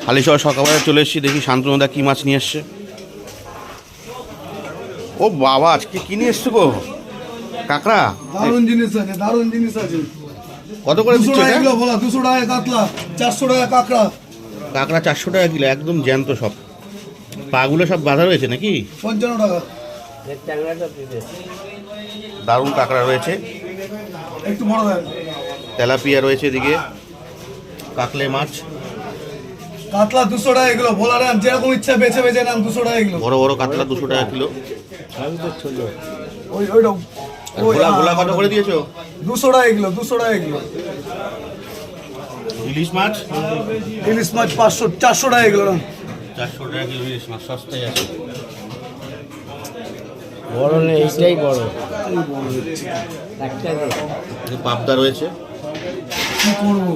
হালিশহর সকালবেলা চলে এসেছি, দেখি শান্তনুদা কী মাছ নিয়ে এসছে। ও বাবা, আজকে কি নিয়ে এসছো গো? কাঁকড়া। দারুণ জিনিস আছে, দারুণ জিনিস আছে। কত করে 200 দিচ্ছ টাকা এটা? কিলো বলা, 200 টাকা কাতলা, 400 টাকা কাঁকড়া। কাঁকড়া 400 টাকা কিলো, একদম জ্যান্ত সব। পাগুলো সব বাঁধা রয়েছে নাকি? 55 টাকা। দারুণ কাঁকড়া রয়েছে, একটু বড় দেন। তেলাপিয়া রয়েছে এদিকে, কাকলে মাছ। কাতলা 200 টাকা কিলো, ভোলা নেন যেরকম ইচ্ছা বেছে বেছে নেন, 200 টাকা কিলো। বড় বড় কাতলা 200 টাকা কিলো। ওইটা আর ভোলা ভোলা কত করে দিয়েছো? 200 টাকা কিলো, 200 টাকা কিলো। ইলিশ মাছ? ইলিশ মাছ 500, 400 টাকা কিলো। 400 টাকা কিলো ইলিশ মাছ, সস্তায় আছে। বড় নেই, এইটাই বড়। পাবদা রয়েছে। কি করবো?